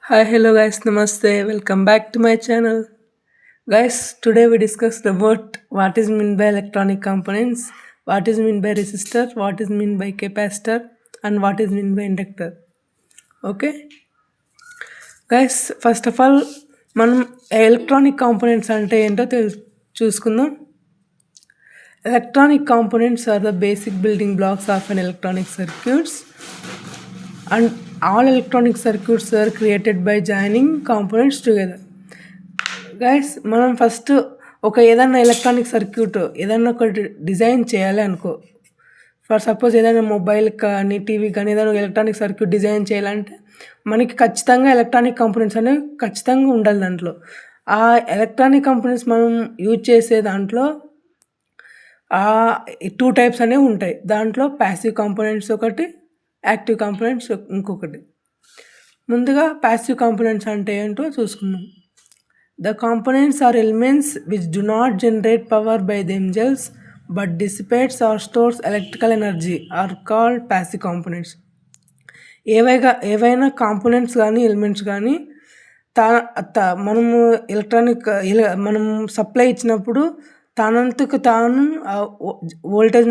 Hi, hello guys, namaste. Welcome back to my channel. Guys, today we discussed about what is meant by electronic components, what is meant by resistor, what is meant by capacitor, and what is meant by inductor. Okay, guys, first of all, మనం electronic components అంటే ఏంటో చూసుకుందాం. Electronic components are the basic building blocks of an electronic circuits, and all electronic circuits are created by joining components together. Guys మనం first ఏదైనా electronic circuit ఏదైనా ఒకటి design చేయాలి అనుకో. ఫర్ సపోజ్ ఏదైనా మొబైల్ కానీ టీవీ కానీ ఏదైనా ఎలక్ట్రానిక్ సర్క్యూట్ డిజైన్ చేయాలంటే మనకి ఖచ్చితంగా ఎలక్ట్రానిక్ కంపోనెంట్స్ అనేవి ఖచ్చితంగా ఉండాలి దాంట్లో. ఆ ఎలక్ట్రానిక్ కంపోనెంట్స్ మనం యూజ్ చేసే దాంట్లో 2 టైప్స్ అనేవి ఉంటాయి. దాంట్లో ప్యాసివ్ కాంపోనెంట్స్ ఒకటి, యాక్టివ్ కాంపోనెంట్స్ ఇంకొకటి. ముందుగా ప్యాసివ్ కాంపోనెంట్స్ అంటే ఏంటో చూసుకుందాం. The components are elements which do not generate power by themselves but dissipates or stores electrical energy are called passive components. ఏవైనా కాంపోనెంట్స్ కానీ ఎలిమెంట్స్ కానీ మనము ఎలక్ట్రానిక్ మనం సప్లై ఇచ్చినప్పుడు తనంతకు తాను వోల్టేజ్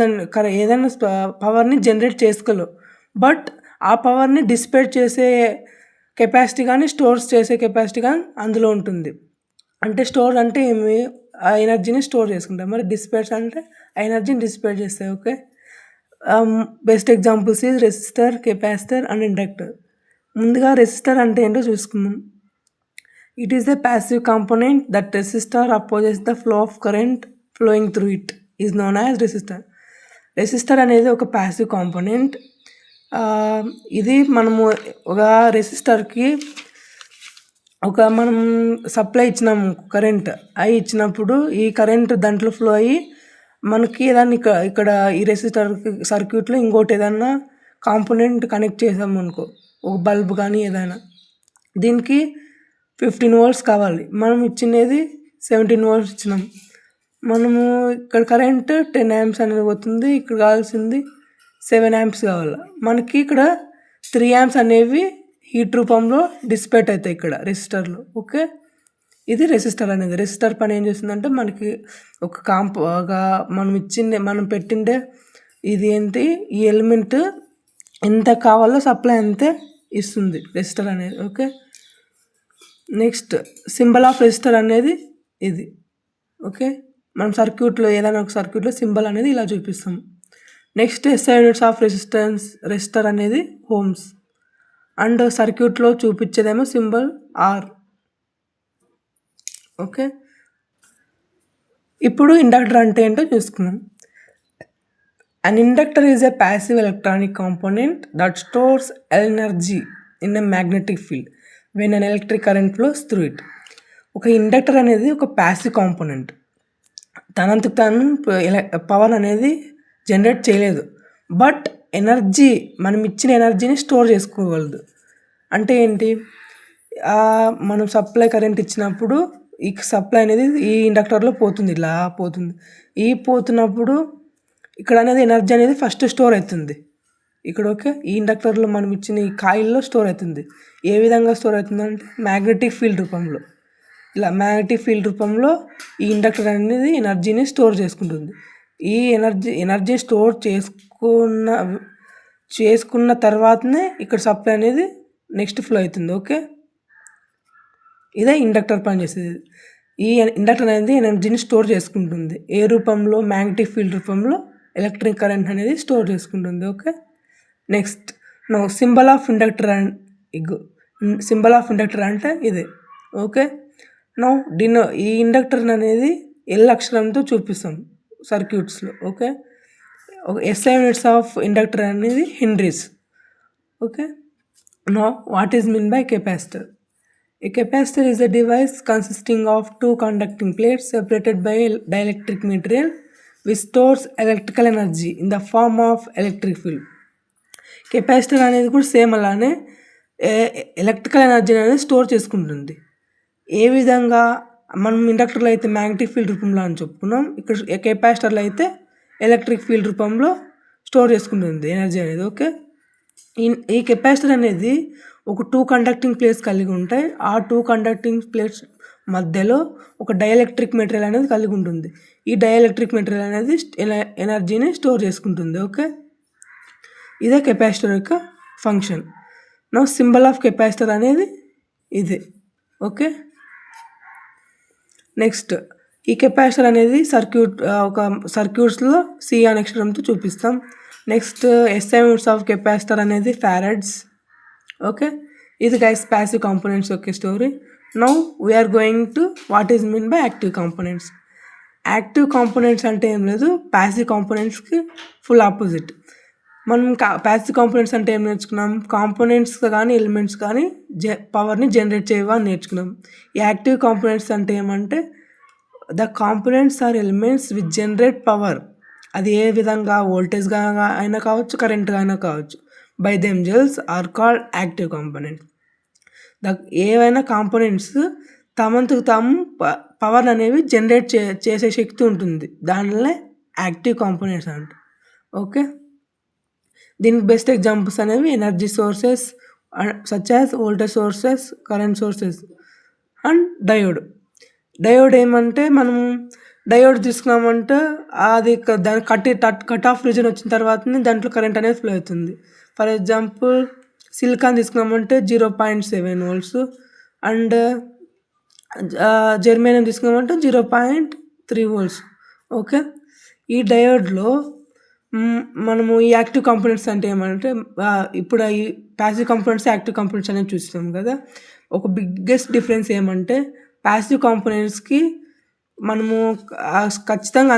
ఏదైనా పవర్ని జనరేట్ చేసుకోలేవు, బట్ ఆ పవర్ని డిసిపేట్ చేసే కెపాసిటీ కానీ స్టోర్స్ చేసే కెపాసిటీ కానీ అందులో ఉంటుంది. అంటే స్టోర్ అంటే ఏమి, ఆ ఎనర్జీని స్టోర్ చేసుకుంటాం. మరి డిసిపేట్స్ అంటే ఆ ఎనర్జీని డిసిపేట్ చేస్తాయి. Okay, best examples is resistor, capacitor and inductor. ముందుగా రెసిస్టర్ అంటే ఏంటో చూసుకుందాం. It is the passive component that resistor opposes the flow of current flowing through it is known as resistor. Resistor అనేది ఒక ప్యాసివ్ కాంపోనెంట్. ఇది మనము ఒక రెసిస్టర్కి మనం సప్లై ఇచ్చినాము కరెంట్ ఇచ్చినప్పుడు ఈ కరెంట్ దాంట్లో ఫ్లో అయ్యి మనకి ఏదైనా ఇక్కడ ఈ రెసిస్టర్ సర్క్యూట్లో ఇంకోటి ఏదన్నా కాంపోనెంట్ కనెక్ట్ చేసాము అనుకో, ఒక బల్బ్ కానీ ఏదైనా, దీనికి 15 volts కావాలి. మనం ఇచ్చినది 17 volts ఇచ్చినాం. మనము ఇక్కడ కరెంట్ 10 amps అనేది పోతుంది, ఇక్కడ కావాల్సింది 7 amps కావాలి. మనకి ఇక్కడ 3 amps అనేవి హీట్ రూపంలో డిసిపేట్ అవుతాయి ఇక్కడ రెసిస్టర్లో. ఓకే, ఇది రెసిస్టర్ అనేది. రెసిస్టర్ పని ఏం చేస్తుందంటే మనకి మనం పెట్టిండే ఇది ఏంటి, ఈ ఎలిమెంట్ ఎంత కావాలో సప్లై అంతే ఇస్తుంది రెసిస్టర్ అనేది. Okay, next symbol of resistor అనేది ఇది. ఓకే, మనం సర్క్యూట్లో ఏదైనా ఒక సర్క్యూట్లో సింబల్ అనేది ఇలా చూపిస్తాం. Next SI units of resistor అనేది ఓమ్స్, అండ్ సర్క్యూట్లో చూపించేదేమో సింబల్ ఆర్. ఓకే, ఇప్పుడు ఇండక్టర్ అంటే ఏంటో చూసుకుందాం. An inductor is a passive electronic component that stores energy in a magnetic field when an electric current flows through it. ఒక inductor అనేది ఒక ప్యాసివ్ కాంపోనెంట్. తనంతకు తాను పవర్ అనేది జనరేట్ చేయలేదు, బట్ ఎనర్జీ మనం ఇచ్చిన ఎనర్జీని స్టోర్ చేసుకోగలదు. అంటే ఏంటి, మనం సప్లై కరెంట్ ఇచ్చినప్పుడు ఈ సప్లై అనేది ఈ ఇండక్టర్లో పోతుంది, ఇలా పోతుంది. పోతున్నప్పుడు ఇక్కడ అనేది ఎనర్జీ అనేది ఫస్ట్ స్టోర్ అవుతుంది ఇక్కడ. ఓకే, ఈ ఇండక్టర్లో మనం ఇచ్చిన ఈ కాయిల్లో స్టోర్ అవుతుంది. ఏ విధంగా స్టోర్ అవుతుందంటే మ్యాగ్నెటిక్ ఫీల్డ్ రూపంలో. ఇలా మ్యాగ్నెటిక్ ఫీల్డ్ రూపంలో ఈ ఇండక్టర్ అనేది ఎనర్జీని స్టోర్ చేసుకుంటుంది. ఈ ఎనర్జీ స్టోర్ చేసుకున్న తర్వాతనే ఇక్కడ సప్లై అనేది నెక్స్ట్ ఫ్లో అవుతుంది. ఓకే, ఇదే ఇండక్టర్ పనిచేస్తుంది. ఈ ఇండక్టర్ అనేది ఎనర్జీని స్టోర్ చేసుకుంటుంది. ఏ రూపంలో, మ్యాగ్నెటిక్ ఫీల్డ్ రూపంలో ఎలక్ట్రిక్ కరెంట్ అనేది స్టోర్ చేసుకుంటుంది. Okay, next symbol of inductor symbol of inductor అంటే ఇదే. ఓకే, ఈ ఇండక్టర్ అనేది ఎల్ అక్షరంతో చూపిస్తాం సర్క్యూట్స్లో. Okay, SI units of inductor అనేది henries. Okay, what is mean by capacitor? A capacitor is a device consisting of 2 conducting plates separated by dielectric material which stores electrical energy in the form of electric field. Capacitor అనేది కూడా same అలానే electrical energy అనేది store చేసుకుంటుంది. ఏ విధంగా మనం ఇండక్టర్లో అయితే magnetic field రూపంలో అని చెప్పుకున్నాం, ఇక్కడ కెపాసిటర్లో అయితే ఎలక్ట్రిక్ ఫీల్డ్ రూపంలో స్టోర్ చేసుకుంటుంది ఎనర్జీ అనేది. ఓకే, ఈ కెపాసిటర్ అనేది ఒక 2 కండక్టింగ్ ప్లేట్స్ కలిగి ఉంటాయి. ఆ 2 కండక్టింగ్ ప్లేట్స్ మధ్యలో ఒక డైఎలక్ట్రిక్ మెటీరియల్ అనేది కలిగి ఉంటుంది. ఈ డైఎలక్ట్రిక్ మెటీరియల్ అనేది ఎనర్జీని స్టోర్ చేసుకుంటుంది. ఓకే, ఇదే కెపాసిటర్ యొక్క function. Now symbol of capacitor అనేది ఇది. ఓకే, నెక్స్ట్ ఈ కెపాసిటర్ అనేది ఒక సర్క్యూట్స్లో సి అనే అక్షరంతో చూపిస్తాం. Next SI units of capacitor అనేది ఫారడ్స్. ఓకే, ఇది గైస్ ప్యాసివ్ కాంపోనెంట్స్ యొక్క story. Now we are going to what is mean by active components. Active components అంటే ఏం లేదు, ప్యాసివ్ కాంపోనెంట్స్కి ఫుల్ ఆపోజిట్. మనం ప్యాసివ్ కాంపోనెంట్స్ అంటే ఏం నేర్చుకున్నాం, కాంపోనెంట్స్ కానీ ఎలిమెంట్స్ కానీ పవర్ని జనరేట్ చేయవా అని నేర్చుకున్నాం. ఈ యాక్టివ్ కాంపోనెంట్స్ అంటే ఏమంటే the components are elements which generate power. అది ఏ విధంగా వోల్టేజ్గా అయినా కావచ్చు, కరెంట్గా అయినా కావచ్చు. By themselves are called active components. ఏవైనా కాంపోనెంట్స్ తమంతకు తాము పవర్ అనేవి జనరేట్ చేసే శక్తి ఉంటుంది, దానివల్లే యాక్టివ్ కాంపోనెంట్స్ అంట. ఓకే, దీనికి బెస్ట్ ఎగ్జాంపుల్స్ అనేవి energy sources such as voltage sources, current sources and diode. Diode ఏమంటే మనం డయోడ్ తీసుకున్నామంటే అది దాని కట్ ఆఫ్ రీజన్ వచ్చిన తర్వాతనే దాంట్లో కరెంట్ అనేది ఫ్లో అవుతుంది. ఫర్ ఎగ్జాంపుల్ సిలికాన్ తీసుకున్నామంటే 0.7 volts అండ్ జెర్మేనియం తీసుకున్నామంటే 0.3 volts. ఓకే, ఈ డయోడ్లో మనము ఈ యాక్టివ్ కాంపోనెంట్స్ అంటే ఏమంటే ఇప్పుడు ఈ ప్యాసివ్ కాంపోనెంట్స్, యాక్టివ్ కాంపోనెంట్స్ అనేది చూస్తాం కదా. ఒక బిగ్గెస్ట్ డిఫరెన్స్ ఏమంటే ప్యాసివ్ కాంపోనెంట్స్కి మనము ఖచ్చితంగా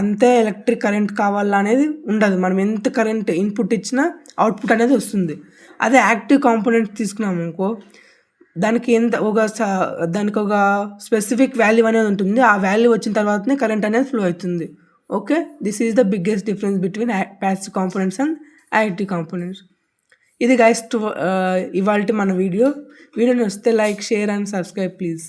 అంతే ఎలక్ట్రిక్ కరెంట్ కావాలా అనేది ఉండదు. మనం ఎంత కరెంట్ ఇన్పుట్ ఇచ్చినా అవుట్పుట్ అనేది వస్తుంది. అదే యాక్టివ్ కాంపోనెంట్ తీసుకున్నాము అనుకో, దానికి ఒక స్పెసిఫిక్ వాల్యూ అనేది ఉంటుంది. ఆ వాల్యూ వచ్చిన తర్వాతనే కరెంట్ అనేది ఫ్లో అవుతుంది. Okay, this is the biggest difference between passive components and active components. ఇది గైస్ ఇవాల్టి మన వీడియో నచ్చితే like, share and subscribe please.